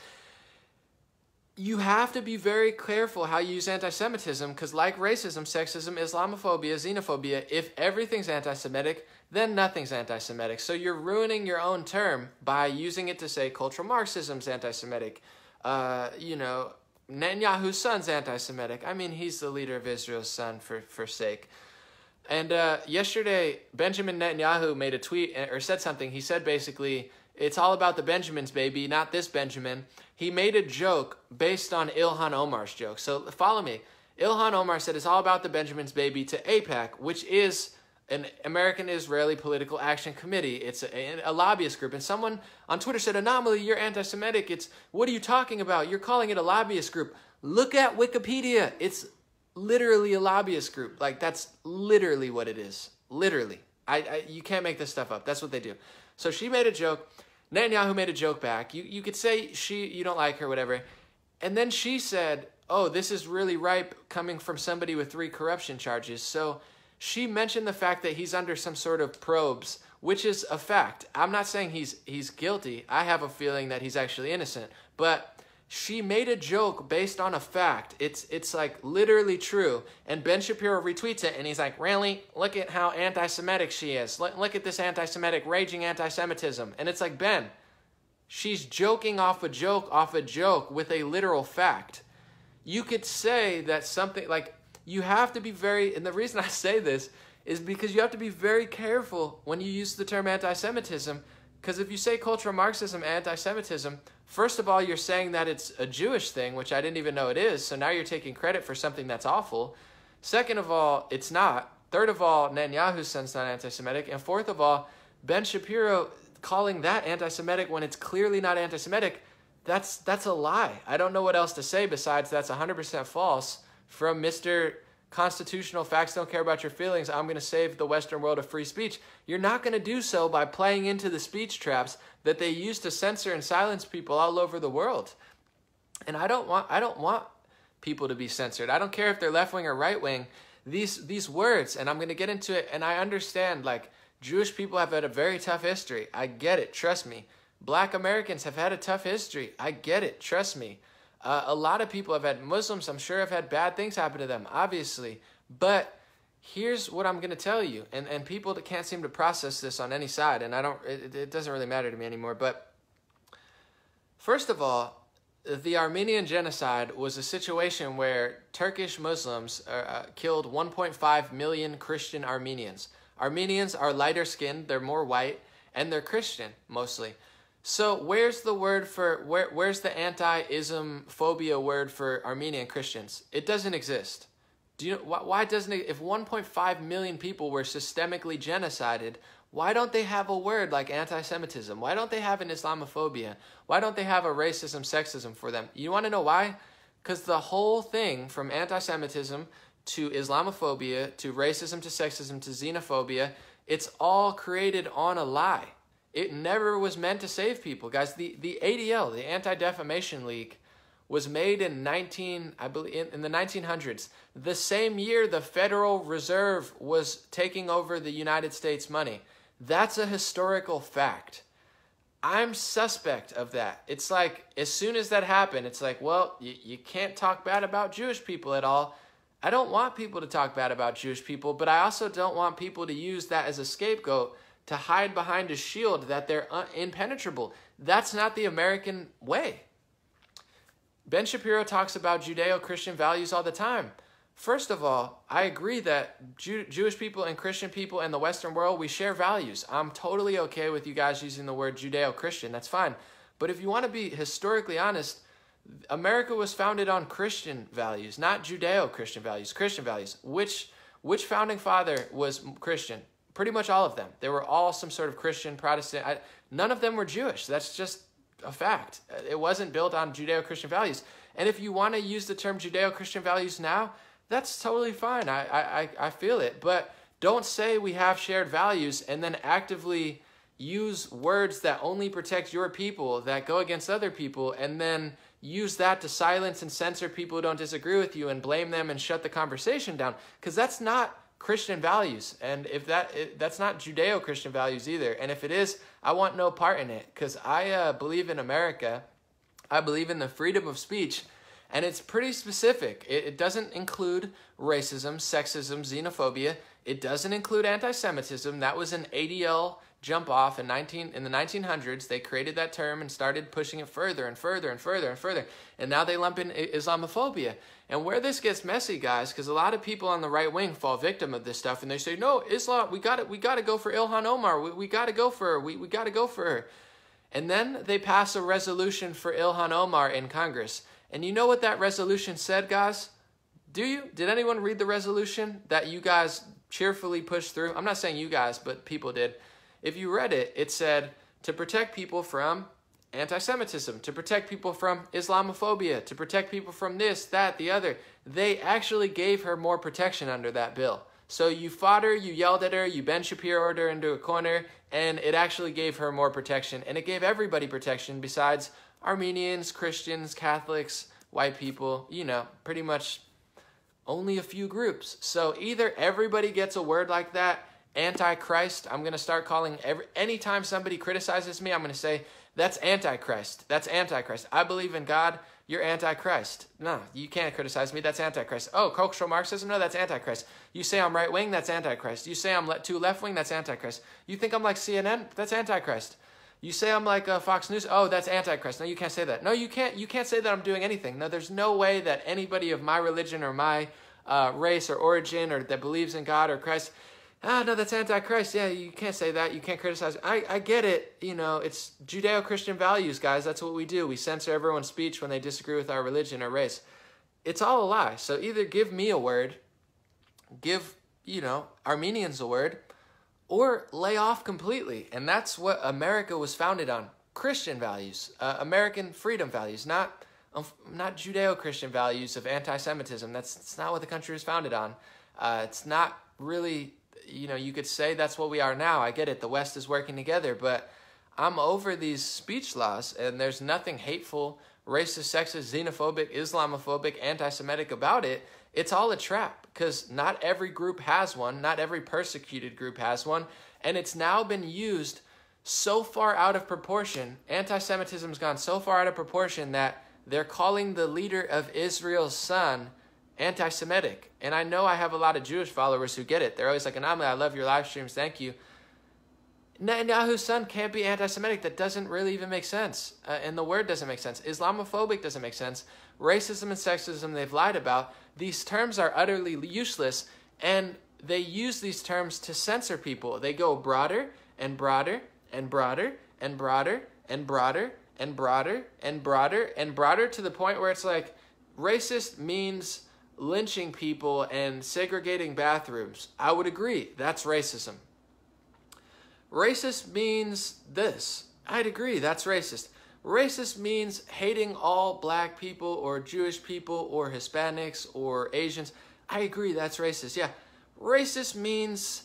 You have to be very careful how you use anti-Semitism because, like racism, sexism, Islamophobia, xenophobia, if everything's anti-Semitic, then nothing's anti-Semitic. So you're ruining your own term by using it to say cultural Marxism's anti-Semitic. Netanyahu's son's anti-Semitic. I mean, he's the leader of Israel's son, for sake. And yesterday, Benjamin Netanyahu made a tweet or said something. He said basically, it's all about the Benjamins, baby, not this Benjamin. He made a joke based on Ilhan Omar's joke. So follow me. Ilhan Omar said it's all about the Benjamins, baby, to AIPAC, which is an American Israeli Political Action Committee. It's a lobbyist group. And someone on Twitter said, Anomaly, you're anti-Semitic. What are you talking about? You're calling it a lobbyist group. Look at Wikipedia. It's literally a lobbyist group. Like, that's literally what it is. Literally. You can't make this stuff up. That's what they do. So she made a joke. Netanyahu made a joke back. You could say you don't like her, whatever. And then she said, oh, this is really ripe coming from somebody with 3 corruption charges. So she mentioned the fact that he's under some sort of probes, which is a fact. I'm not saying he's guilty. I have a feeling that he's actually innocent. But she made a joke based on a fact. It's like literally true. And Ben Shapiro retweets it, and he's like, really? Look at how anti-Semitic she is. Look at this anti-Semitic, raging anti-Semitism. And it's like, Ben, she's joking off a joke with a literal fact. You could say that something, like, you have to be very, and the reason I say this is because you have to be very careful when you use the term anti-Semitism, because if you say cultural Marxism, anti-Semitism, first of all, you're saying that it's a Jewish thing, which I didn't even know it is, so now you're taking credit for something that's awful. Second of all, it's not. Third of all, Netanyahu's son's not anti-Semitic. And fourth of all, Ben Shapiro calling that anti-Semitic when it's clearly not anti-Semitic, that's a lie. I don't know what else to say besides that's 100% false from Mr. Constitutional Facts Don't Care About Your Feelings. I'm going to save the Western world of free speech. You're not going to do so by playing into the speech traps that they use to censor and silence people all over the world. And I don't want people to be censored. I don't care if they're left wing or right wing. These words, and I'm going to get into it, and I understand, like, Jewish people have had a very tough history. I get it, trust me. Black Americans have had a tough history. I get it, trust me. A lot of people have had, Muslims, I'm sure, have had bad things happen to them, obviously. But here's what I'm going to tell you, and people that can't seem to process this on any side, and it doesn't really matter to me anymore. But first of all, the Armenian genocide was a situation where Turkish Muslims killed 1.5 million Christian Armenians. Armenians are lighter skinned, they're more white, and they're Christian mostly. So where's the word for, where's the anti-Islamophobia word for Armenian Christians? It doesn't exist. Do you know, why doesn't it, if 1.5 million people were systemically genocided, why don't they have a word like anti-Semitism? Why don't they have an Islamophobia? Why don't they have a racism, sexism for them? You want to know why? Because the whole thing from anti-Semitism to Islamophobia, to racism, to sexism, to xenophobia, it's all created on a lie. It never was meant to save people. Guys, the ADL, the Anti-Defamation League, was made in the 1900s. The same year the Federal Reserve was taking over the United States money. That's a historical fact. I'm suspect of that. It's like, as soon as that happened, it's like, well, you can't talk bad about Jewish people at all. I don't want people to talk bad about Jewish people, but I also don't want people to use that as a scapegoat to hide behind a shield that they're impenetrable. That's not the American way. Ben Shapiro talks about Judeo-Christian values all the time. First of all, I agree that Jewish people and Christian people in the Western world, we share values. I'm totally okay with you guys using the word Judeo-Christian. That's fine. But if you want to be historically honest, America was founded on Christian values, not Judeo-Christian values, Christian values. Which founding father was Christian? Pretty much all of them. They were all some sort of Christian, Protestant. None of them were Jewish. That's just a fact. It wasn't built on Judeo-Christian values. And if you want to use the term Judeo-Christian values now, that's totally fine. I feel it. But don't say we have shared values and then actively use words that only protect your people, that go against other people, and then use that to silence and censor people who don't disagree with you and blame them and shut the conversation down. Because that's not Christian values. And if that's not Judeo-Christian values either. And if it is, I want no part in it. Because I believe in America. I believe in the freedom of speech. And it's pretty specific. It doesn't include racism, sexism, xenophobia. It doesn't include anti-Semitism. That was an ADL jump off in the 1900s. They created that term and started pushing it further and further and further and further. And now they lump in Islamophobia. And where this gets messy, guys, because a lot of people on the right wing fall victim of this stuff, and they say, no, Islam, we got to go for Ilhan Omar. We got to go for her. We got to go for her. And then they pass a resolution for Ilhan Omar in Congress. And you know what that resolution said, guys? Do you? Did anyone read the resolution that you guys cheerfully pushed through? I'm not saying you guys, but people did. If you read it, it said to protect people from anti-Semitism, to protect people from Islamophobia, to protect people from this, that, the other. They actually gave her more protection under that bill. So you fought her, you yelled at her, you Ben Shapiro'd her into a corner, and it actually gave her more protection. And it gave everybody protection besides Armenians, Christians, Catholics, white people, you know, pretty much only a few groups. So either everybody gets a word like that, Antichrist, I'm going to start calling anytime somebody criticizes me, I'm going to say, that's Antichrist. That's Antichrist. I believe in God. You're Antichrist. No, you can't criticize me. That's Antichrist. Oh, cultural Marxism? No, that's Antichrist. You say I'm right-wing? That's Antichrist. You say I'm too left-wing? That's Antichrist. You think I'm like CNN? That's Antichrist. You say I'm like Fox News? Oh, that's Antichrist. No, you can't say that. No, you can't. You can't say that I'm doing anything. No, there's no way that anybody of my religion or my race or origin or that believes in God or Christ, no, that's Antichrist. Yeah, you can't say that. You can't criticize. I get it. You know, it's Judeo-Christian values, guys. That's what we do. We censor everyone's speech when they disagree with our religion or race. It's all a lie. So either give me a word, give, you know, Armenians a word, or lay off completely. And that's what America was founded on. Christian values, American freedom values, not Judeo-Christian values of anti-Semitism. That's not what the country was founded on. It's not really, you know, you could say that's what we are now. I get it. The West is working together, but I'm over these speech laws, and there's nothing hateful, racist, sexist, xenophobic, Islamophobic, anti-Semitic about it. It's all a trap because not every group has one. Not every persecuted group has one. And it's now been used so far out of proportion. Anti-Semitism's gone so far out of proportion that they're calling the leader of Israel's son anti-Semitic. And I know I have a lot of Jewish followers who get it. They're always like, Anamli, I love your live streams. Thank you. Netanyahu's son can't be anti-Semitic. That doesn't really even make sense. And the word doesn't make sense. Islamophobic doesn't make sense. Racism and sexism they've lied about. These terms are utterly useless. And they use these terms to censor people. They go broader and broader and broader and broader and broader and broader and broader and broader to the point where it's like racist means lynching people and segregating bathrooms. I would agree. That's racism. Racist means this. I'd agree. That's racist. Racist means hating all black people or Jewish people or Hispanics or Asians. I agree, that's racist. Yeah, racist means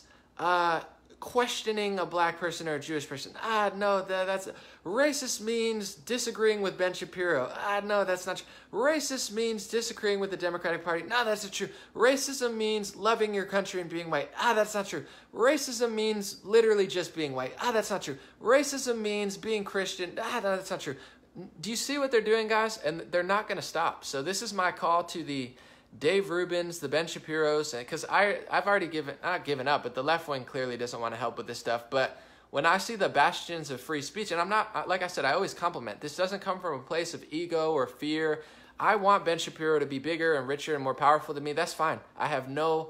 questioning a black person or a Jewish person. No, that's racist means disagreeing with Ben Shapiro. No, that's not true. Racist means disagreeing with the Democratic Party. No, that's not true. Racism means loving your country and being white. That's not true. Racism means literally just being white. That's not true. Racism means being Christian. No, that's not true. Do you see what they're doing, guys? And they're not going to stop. So this is my call to the Dave Rubins, the Ben Shapiros, because I've already not given up, but the left wing clearly doesn't want to help with this stuff. But when I see the bastions of free speech, and I'm not, like I said, I always compliment. This doesn't come from a place of ego or fear. I want Ben Shapiro to be bigger and richer and more powerful than me. That's fine. I have no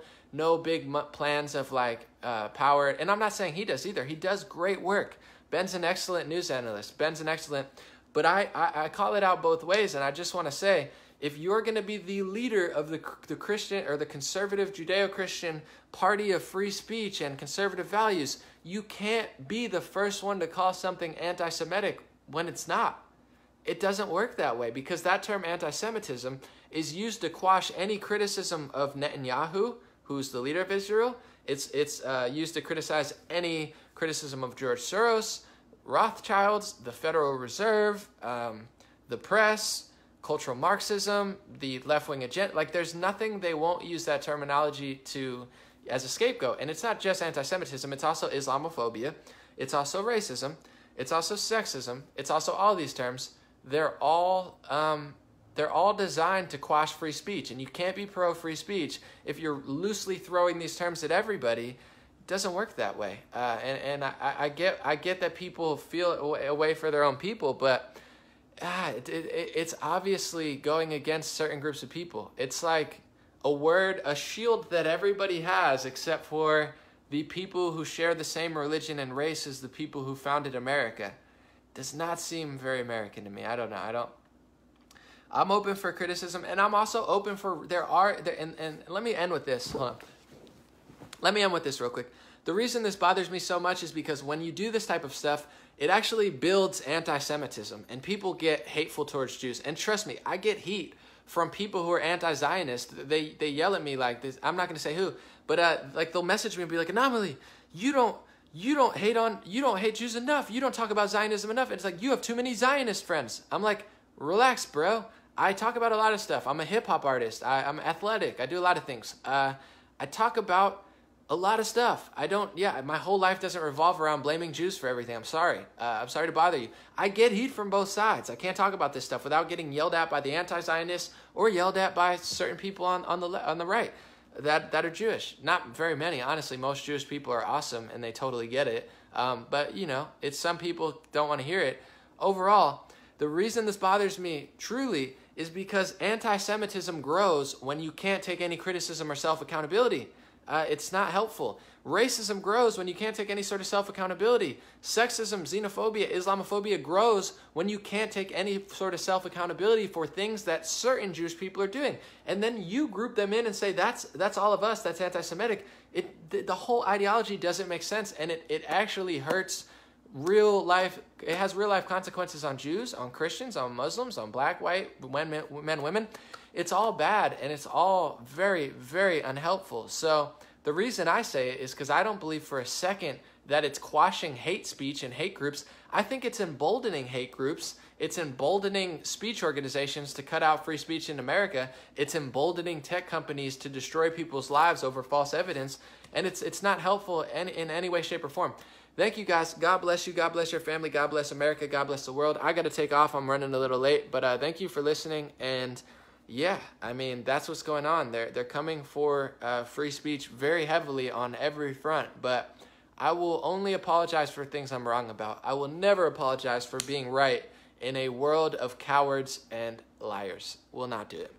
big plans of like power. And I'm not saying he does either. He does great work. Ben's an excellent news analyst. But I call it out both ways. And I just want to say, if you're going to be the leader of the Christian or the conservative Judeo-Christian party of free speech and conservative values, you can't be the first one to call something anti-Semitic when it's not. It doesn't work that way, because that term anti-Semitism is used to quash any criticism of Netanyahu, who's the leader of Israel. It's used to criticize any criticism of George Soros, Rothschilds, the Federal Reserve, the press, cultural Marxism, the left-wing agenda. Like, there's nothing they won't use that terminology to as a scapegoat. And it's not just anti-Semitism. It's also Islamophobia. It's also racism. It's also sexism. It's also all these terms. They're all designed to quash free speech. And you can't be pro-free speech if you're loosely throwing these terms at everybody. It doesn't work that way. And I get that people feel a way for their own people, but it's obviously going against certain groups of people. It's like a shield that everybody has except for the people who share the same religion and race as the people who founded America. Does not seem very American to me. I don't know. I'm open for criticism, and I'm also open for and let me end with this. Hold on. Let me end with this real quick. The reason this bothers me so much is because when you do this type of stuff, it actually builds anti-Semitism, and people get hateful towards Jews. And trust me, I get heat from people who are anti-Zionist. They yell at me like this. I'm not going to say who, but like they'll message me and be like, Anomaly, you don't hate Jews enough. You don't talk about Zionism enough. And it's like, you have too many Zionist friends. I'm like, relax, bro. I talk about a lot of stuff. I'm a hip hop artist. I'm athletic. I do a lot of things. I talk about a lot of stuff. My whole life doesn't revolve around blaming Jews for everything. I'm sorry. I'm sorry to bother you. I get heat from both sides. I can't talk about this stuff without getting yelled at by the anti-Zionists or yelled at by certain people on the right that are Jewish. Not very many, honestly. Most Jewish people are awesome and they totally get it. But it's some people don't want to hear it. Overall, the reason this bothers me truly is because anti-Semitism grows when you can't take any criticism or self-accountability. It's not helpful. Racism grows when you can't take any sort of self-accountability. Sexism, xenophobia, Islamophobia grows when you can't take any sort of self-accountability for things that certain Jewish people are doing. And then you group them in and say, that's all of us, that's anti-Semitic. The whole ideology doesn't make sense, and it actually hurts real life. It has real life consequences on Jews, on Christians, on Muslims, on black, white, men, women. It's all bad, and it's all very, very unhelpful. So the reason I say it is because I don't believe for a second that it's quashing hate speech and hate groups. I think it's emboldening hate groups. It's emboldening speech organizations to cut out free speech in America. It's emboldening tech companies to destroy people's lives over false evidence. And it's not helpful in any way, shape, or form. Thank you, guys. God bless you. God bless your family. God bless America. God bless the world. I got to take off. I'm running a little late. But thank you for listening. And yeah, I mean, that's what's going on. They're coming for free speech very heavily on every front. But I will only apologize for things I'm wrong about. I will never apologize for being right in a world of cowards and liars. Will not do it.